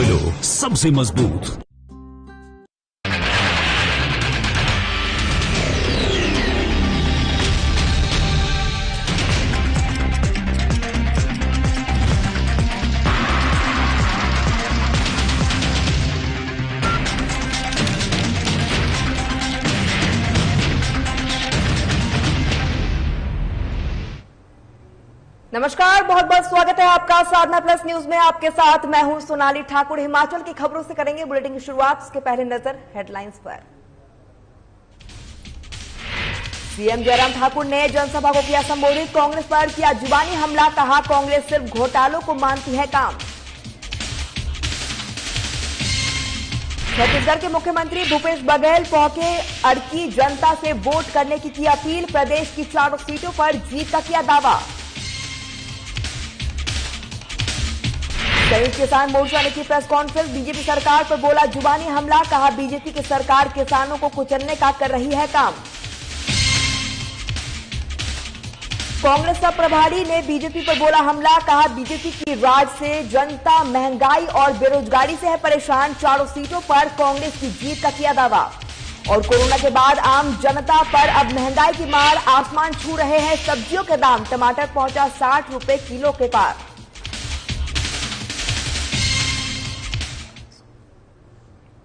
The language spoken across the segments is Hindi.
ऑयलो सबसे मजबूत। नमस्कार, बहुत बहुत स्वागत है आपका साधना प्लस न्यूज में। आपके साथ मैं हूं सोनाली ठाकुर। हिमाचल की खबरों से करेंगे बुलेटिन की शुरुआत। उसके पहले नजर हेडलाइंस पर। सीएम जयराम ठाकुर ने जनसभा को किया संबोधित। कांग्रेस पर किया जुबानी हमला, कहा कांग्रेस सिर्फ घोटालों को मानती है काम। छत्तीसगढ़ के मुख्यमंत्री भूपेश बघेल पहुंचे अड़की, जनता से वोट करने की अपील। प्रदेश की 4 सीटों पर जीत का किया दावा। संयुक्त किसान मोर्चा ने की प्रेस कॉन्फ्रेंस। बीजेपी सरकार पर बोला जुबानी हमला, कहा बीजेपी की सरकार किसानों को कुचलने का कर रही है काम। कांग्रेस का प्रभारी ने बीजेपी पर बोला हमला, कहा बीजेपी की राज से जनता महंगाई और बेरोजगारी से है परेशान। 4 सीटों पर कांग्रेस की जीत का किया दावा। और कोरोना के बाद आम जनता पर अब महंगाई की मार, आसमान छू रहे हैं सब्जियों के दाम। टमाटर पहुंचा 60 रुपए किलो के पार।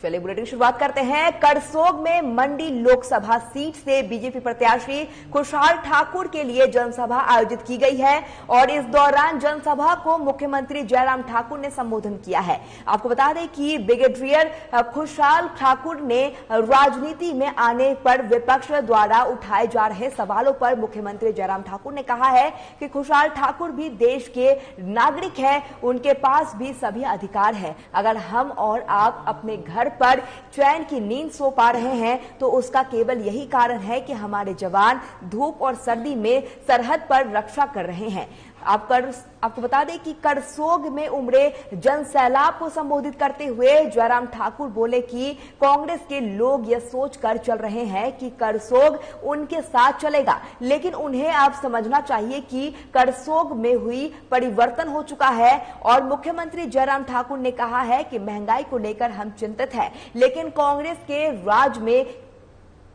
चलिए बुलेटिन की शुरुआत करते हैं। करसोग में मंडी लोकसभा सीट से बीजेपी प्रत्याशी खुशहाल ठाकुर के लिए जनसभा आयोजित की गई है और इस दौरान जनसभा को मुख्यमंत्री जयराम ठाकुर ने संबोधन किया है। आपको बता दें कि ब्रिगेडियर खुशहाल ठाकुर ने राजनीति में आने पर विपक्ष द्वारा उठाए जा रहे सवालों पर मुख्यमंत्री जयराम ठाकुर ने कहा है कि खुशहाल ठाकुर भी देश के नागरिक है, उनके पास भी सभी अधिकार है। अगर हम और आप अपने घर पर चैन की नींद सो पा रहे हैं तो उसका केवल यही कारण है कि हमारे जवान धूप और सर्दी में सरहद पर रक्षा कर रहे हैं। आपको बता दें कि करसोग में उमड़े जनसैलाब को संबोधित करते हुए जयराम ठाकुर बोले कि कांग्रेस के लोग यह सोचकर चल रहे हैं कि करसोग उनके साथ चलेगा, लेकिन उन्हें अब समझना चाहिए कि करसोग में हुई परिवर्तन हो चुका है। और मुख्यमंत्री जयराम ठाकुर ने कहा है कि महंगाई को लेकर हम चिंतित हैं, लेकिन कांग्रेस के राज में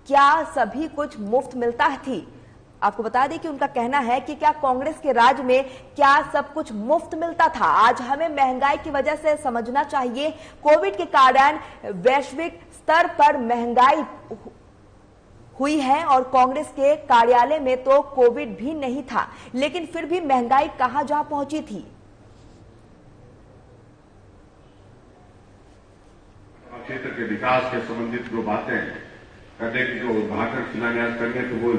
क्या सभी कुछ मुफ्त मिलता थी। आपको बता दें कि उनका कहना है कि क्या कांग्रेस के राज में क्या सब कुछ मुफ्त मिलता था। आज हमें महंगाई की वजह से समझना चाहिए, कोविड के कारण वैश्विक स्तर पर महंगाई हुई है और कांग्रेस के कार्यालय में तो कोविड भी नहीं था, लेकिन फिर भी महंगाई कहां जा पहुंची थी। क्षेत्र के विकास के संबंधित जो बातें करने की, जो उद्घाटन शिलान्यास करने, तो वो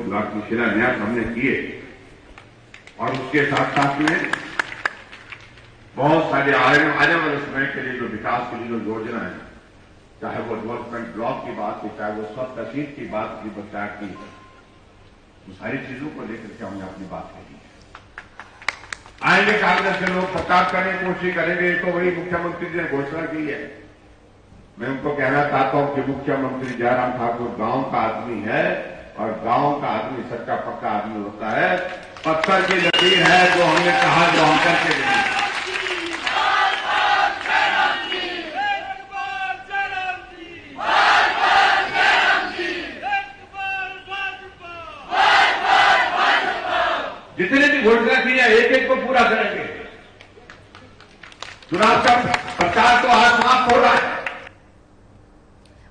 शिलान्यास हमने किए और उसके साथ साथ में बहुत सारे आने वाले समय के लिए जो विकास के लिए जो योजना है, चाहे वो डेवलपमेंट ब्लॉक की बात की, चाहे वो स्वतशील की बात की, पंचायत की, तो सारी चीजों को लेकर के हमने अपनी बात कही है। आएंगे कांग्रेस के लोग प्रचार करने की कोशिश करेंगे, तो वही मुख्यमंत्री ने घोषणा की है। मैं उनको कहना चाहता हूं कि मुख्यमंत्री जयराम ठाकुर गांव का आदमी है और गांव का आदमी सच्चा पक्का आदमी होता है। पत्थर की लकीर है जो हमने कहा, जो हम करके देंगे। जितने भी घोषणा की है एक एक को पूरा करेंगे। चुनाव का प्रचार तो आज समाप्त हो रहा है।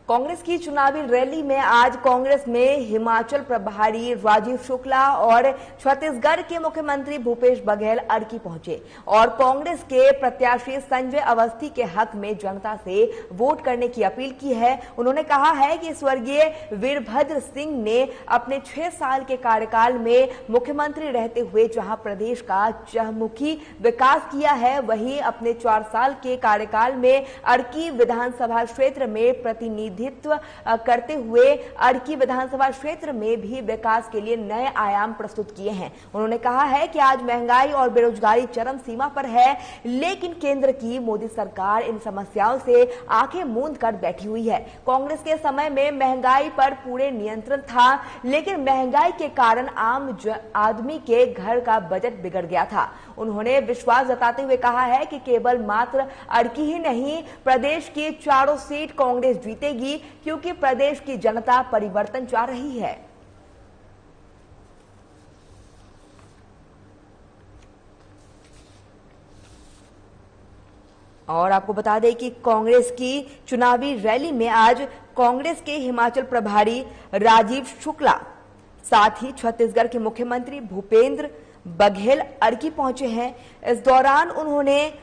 कांग्रेस की चुनावी रैली में आज कांग्रेस में हिमाचल प्रभारी राजीव शुक्ला और छत्तीसगढ़ के मुख्यमंत्री भूपेश बघेल अड़की पहुंचे और कांग्रेस के प्रत्याशी संजय अवस्थी के हक में जनता से वोट करने की अपील की है। उन्होंने कहा है कि स्वर्गीय वीरभद्र सिंह ने अपने 6 साल के कार्यकाल में मुख्यमंत्री रहते हुए जहां प्रदेश का चहुमुखी विकास किया है, वहीं अपने 4 साल के कार्यकाल में अड़की विधानसभा क्षेत्र में प्रतिनिधि प्रतिनिधित्व करते हुए अर्की विधानसभा क्षेत्र में भी विकास के लिए नए आयाम प्रस्तुत किए हैं। उन्होंने कहा है कि आज महंगाई और बेरोजगारी चरम सीमा पर है, लेकिन केंद्र की मोदी सरकार इन समस्याओं से आंखें मूंद कर बैठी हुई है। कांग्रेस के समय में महंगाई पर पूरे नियंत्रण था, लेकिन महंगाई के कारण आम आदमी के घर का बजट बिगड़ गया था। उन्होंने विश्वास जताते हुए कहा है कि केवल मात्र अर्की ही नहीं, प्रदेश की चारों सीट कांग्रेस जीतेगी, क्योंकि प्रदेश की जनता परिवर्तन चाह रही है। और आपको बता दें कि कांग्रेस की चुनावी रैली में आज कांग्रेस के हिमाचल प्रभारी राजीव शुक्ला, साथ ही छत्तीसगढ़ के मुख्यमंत्री भूपेंद्र बघेल अर्की पहुंचे हैं। इस दौरान उन्होंने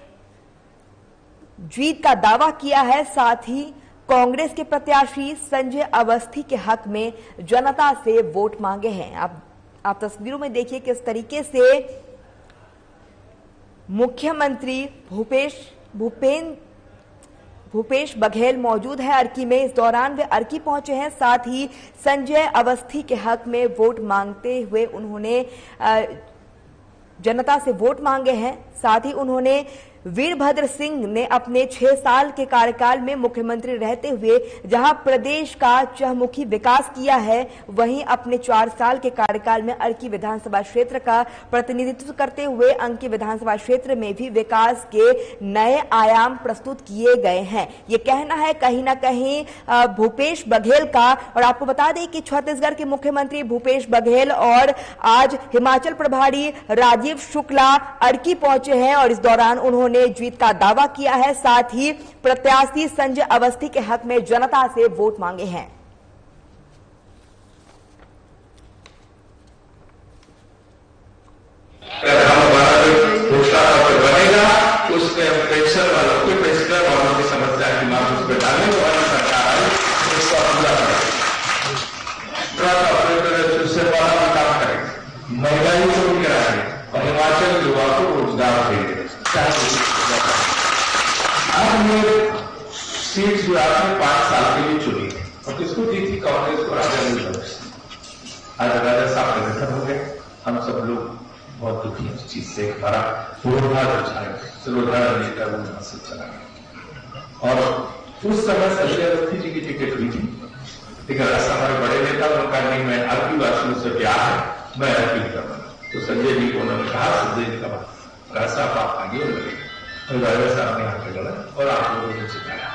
जीत का दावा किया है। साथ ही कांग्रेस के प्रत्याशी संजय अवस्थी के हक में जनता से वोट मांगे हैं। आप तस्वीरों में देखिए किस तरीके से मुख्यमंत्री भूपेश बघेल मौजूद है अर्की में। इस दौरान वे अर्की पहुंचे हैं। साथ ही संजय अवस्थी के हक में वोट मांगते हुए उन्होंने जनता से वोट मांगे हैं। साथ ही उन्होंने वीरभद्र सिंह ने अपने 6 साल के कार्यकाल में मुख्यमंत्री रहते हुए जहां प्रदेश का चहुमुखी विकास किया है, वहीं अपने 4 साल के कार्यकाल में अर्की विधानसभा क्षेत्र का प्रतिनिधित्व करते हुए अंकी विधानसभा क्षेत्र में भी विकास के नए आयाम प्रस्तुत किए गए हैं। ये कहना है कहीं ना कहीं भूपेश बघेल का। और आपको बता दें कि छत्तीसगढ़ के मुख्यमंत्री भूपेश बघेल और आज हिमाचल प्रभारी राजीव शुक्ला अर्की पहुंचे हैं और इस दौरान उन्होंने जीत का दावा किया है। साथ ही प्रत्याशी संजय अवस्थी के हक में जनता से वोट मांगे हैं। बनेगा उसमें पेंशन वालों को, पेंशनर वालों की समस्या की मांग उस पर डालने वाली सरकार आई, उसको पूरा करेगी, उससे बड़ा भी काम करेगी, महंगाई को भी कराएंगे और हिमाचल युवा को रोजगार देंगे। हमने सीट जो आपने 5 साल के लिए चुनी और किसको दी थी? कांग्रेस को, राजा नहीं लगा। आज राजा साहब के निधन हो गए। हम सब लोग बहुत दुखी हैं इस चीज से। हमारा सिरोधार नेता वो यहाँ से चला गया और उस समय संजय अवस्थी जी की टिकट हुई थी, लेकिन ऐसा हमारे बड़े नेता उनका नहीं, मैं आपकी वासियों से प्यार है, मैं अपील कर रहा हूं। तो संजय जी को उन्होंने कहा, संजय जी का राजा साहब आप आगे बढ़े, राजा साहब ने आगे बढ़ा और आप लोगों ने जिताया।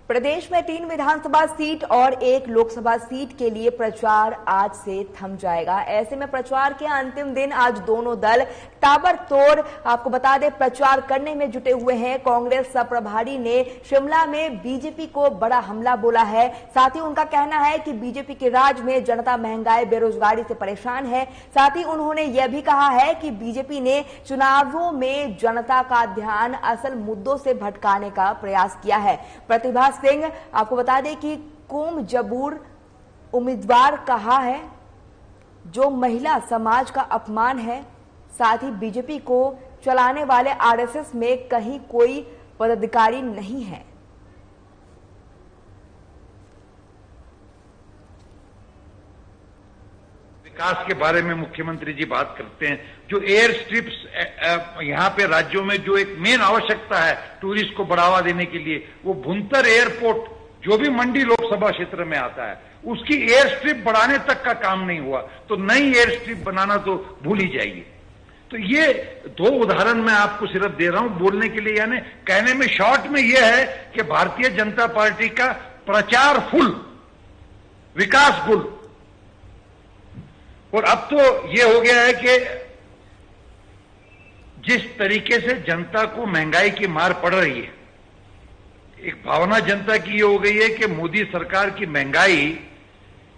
प्रदेश में 3 विधानसभा सीट और 1 लोकसभा सीट के लिए प्रचार आज से थम जाएगा। ऐसे में प्रचार के अंतिम दिन आज दोनों दल ताबड़तोड़ आपको बता दें प्रचार करने में जुटे हुए हैं। कांग्रेस प्रभारी ने शिमला में बीजेपी को बड़ा हमला बोला है। साथ ही उनका कहना है कि बीजेपी के राज में जनता महंगाई बेरोजगारी से परेशान है। साथ ही उन्होंने यह भी कहा है कि बीजेपी ने चुनावों में जनता का ध्यान असल मुद्दों से भटकाने का प्रयास किया है। प्रतिभा सिंह आपको बता दें कि कोम जबूर उम्मीदवार कहा है जो महिला समाज का अपमान है। साथ ही बीजेपी को चलाने वाले आरएसएस में कहीं कोई पदाधिकारी नहीं है। विकास के बारे में मुख्यमंत्री जी बात करते हैं। जो एयर स्ट्रिप्स यहाँ पे राज्यों में जो एक मेन आवश्यकता है टूरिस्ट को बढ़ावा देने के लिए, वो भुंतर एयरपोर्ट जो भी मंडी लोकसभा क्षेत्र में आता है उसकी एयर स्ट्रिप बढ़ाने तक का काम नहीं हुआ, तो नई एयर स्ट्रिप बनाना तो भूल ही जाइए। तो ये 2 उदाहरण मैं आपको सिर्फ दे रहा हूं बोलने के लिए, यानी कहने में शॉर्ट में यह है कि भारतीय जनता पार्टी का प्रचार फुल, विकास फुल। और अब तो ये हो गया है कि जिस तरीके से जनता को महंगाई की मार पड़ रही है, एक भावना जनता की ये हो गई है कि मोदी सरकार की महंगाई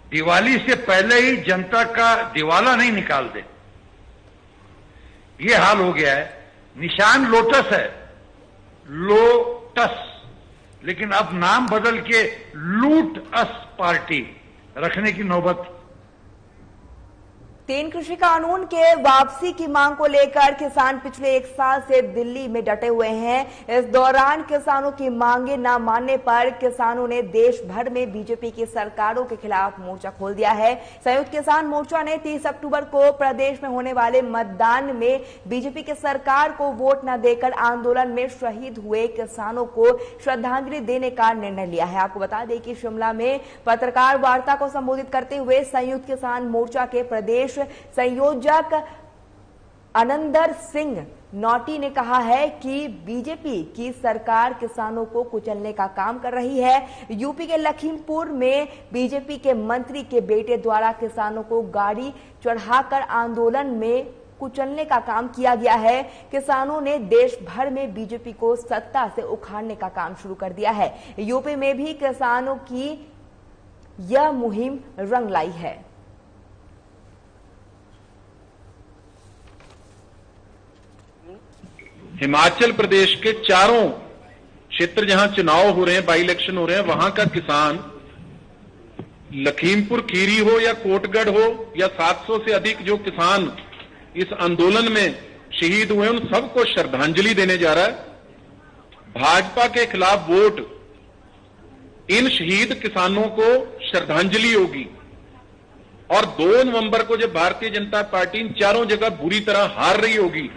दिवाली से पहले ही जनता का दिवाला नहीं निकाल दे, ये हाल हो गया है। निशान लोटस है, लोटस, लेकिन अब नाम बदल के लूट अस पार्टी रखने की नौबत। तीन कृषि कानून के वापसी की मांग को लेकर किसान पिछले एक साल से दिल्ली में डटे हुए हैं। इस दौरान किसानों की मांगे न मानने पर किसानों ने देश भर में बीजेपी की सरकारों के खिलाफ मोर्चा खोल दिया है। संयुक्त किसान मोर्चा ने 30 अक्टूबर को प्रदेश में होने वाले मतदान में बीजेपी की सरकार को वोट न देकर आंदोलन में शहीद हुए किसानों को श्रद्धांजलि देने का निर्णय लिया है। आपको बता दें कि शिमला में पत्रकार वार्ता को संबोधित करते हुए संयुक्त किसान मोर्चा के प्रदेश संयोजक अनंदर सिंह नौटी ने कहा है कि बीजेपी की सरकार किसानों को कुचलने का काम कर रही है। यूपी के लखीमपुर में बीजेपी के मंत्री के बेटे द्वारा किसानों को गाड़ी चढ़ाकर आंदोलन में कुचलने का काम किया गया है। किसानों ने देश भर में बीजेपी को सत्ता से उखाड़ने का काम शुरू कर दिया है। यूपी में भी किसानों की यह मुहिम रंग लाई है। हिमाचल प्रदेश के चारों क्षेत्र जहां चुनाव हो रहे हैं, बाई इलेक्शन हो रहे हैं, वहां का किसान लखीमपुर खीरी हो या कोटगढ़ हो या 700 से अधिक जो किसान इस आंदोलन में शहीद हुए, उन सबको श्रद्धांजलि देने जा रहा है। भाजपा के खिलाफ वोट इन शहीद किसानों को श्रद्धांजलि होगी। और 2 नवंबर को जब भारतीय जनता पार्टी इन चारों जगह बुरी तरह हार रही होगी,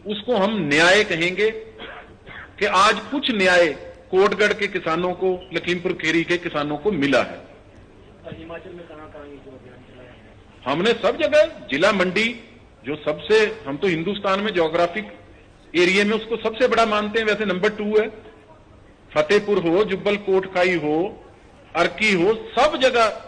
उसको हम न्याय कहेंगे कि आज कुछ न्याय कोटगढ़ के किसानों को, लखीमपुर खीरी के किसानों को मिला है। हिमाचल में कहां ये जो अभियान चलाया है? हमने सब जगह, जिला मंडी जो सबसे, हम तो हिंदुस्तान में ज्योग्राफिक एरिया में उसको सबसे बड़ा मानते हैं, वैसे नंबर 2 है। फतेहपुर हो, जुब्बल कोटखाई हो, अर्की हो, सब जगह।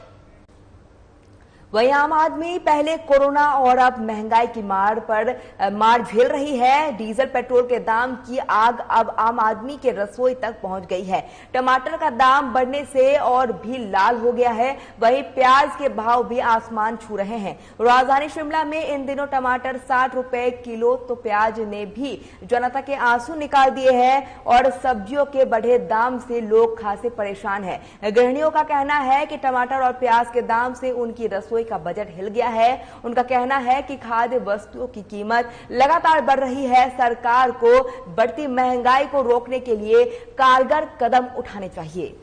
वहीं आम आदमी पहले कोरोना और अब महंगाई की मार झेल रही है। डीजल पेट्रोल के दाम की आग अब आम आदमी के रसोई तक पहुंच गई है। टमाटर का दाम बढ़ने से और भी लाल हो गया है। वहीं प्याज के भाव भी आसमान छू रहे हैं। राजधानी शिमला में इन दिनों टमाटर 60 रुपए किलो, तो प्याज ने भी जनता के आंसू निकाल दिए हैं और सब्जियों के बढ़े दाम से लोग खासे परेशान हैं। गृहिणियों का कहना है कि टमाटर और प्याज के दाम से उनकी रसोई का बजट हिल गया है। उनका कहना है कि खाद्य वस्तुओं की कीमत लगातार बढ़ रही है। सरकार को बढ़ती महंगाई को रोकने के लिए कारगर कदम उठाने चाहिए।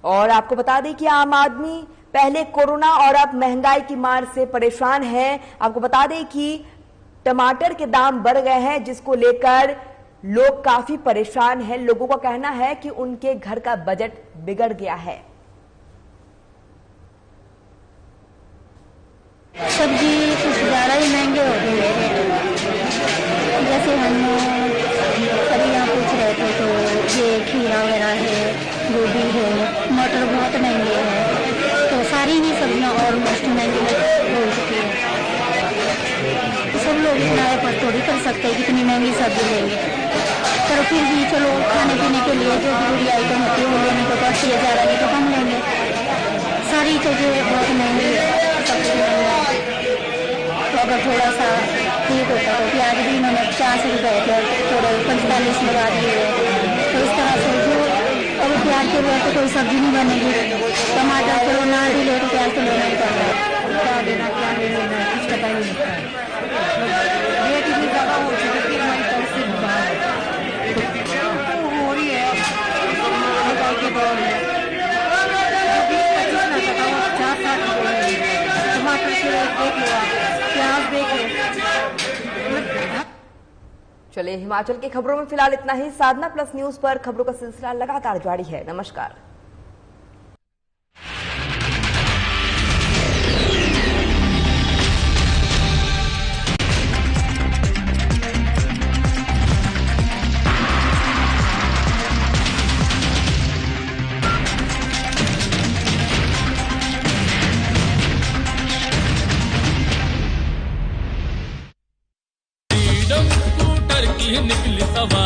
और आपको बता दें कि आम आदमी पहले कोरोना और अब महंगाई की मार से परेशान है। आपको बता दें कि टमाटर के दाम बढ़ गए हैं, जिसको लेकर लोग काफी परेशान हैं। लोगों का कहना है कि उनके घर का बजट बिगड़ गया है। सब्जी कुछ ज़्यादा ही महंगे हो गए हैं। जैसे हम सभी यहाँ पूछ रहे थे तो ये खीरा वगैरह है, गोभी है, मटर बहुत महंगे हैं, तो सारी ही सब्जियाँ ऑलमोस्ट महंगी हो चुकी है। सब लोग इतना एफर्ट थोड़ी कर सकते हैं कितनी महंगी सब्जी लेंगे, पर फिर भी चलो खाने पीने के लिए जो जरूरी आइटम होती है वो लेने को तो 80,000 आगे तो कम लेंगे। सारी चीज़ें बहुत महंगी है, सब कुछ महंगा है। तो अगर थोड़ा सा ठीक होता तो प्याज भी इन्होंने 50 रुपये थे, थोड़े 45 लगा दिए। तो इस तरह से जो अगर प्याज के लिए तो कोई सब्जी नहीं बनेगी। टमाटर चलो ना भी ले तो प्याज तो लेना ही पड़ता है। क्या देना क्या नहीं लेना कुछ पता ही नहीं। रेट भी ज़्यादा हो चुकी है, हो रही है महंगाई के दौर में। 25 ना था वो 50-60 टमाटर के रेट देख लो, प्याज देख लो। चलिए हिमाचल की खबरों में फिलहाल इतना ही। साधना प्लस न्यूज पर खबरों का सिलसिला लगातार जारी है। नमस्कार। निकली सवारी।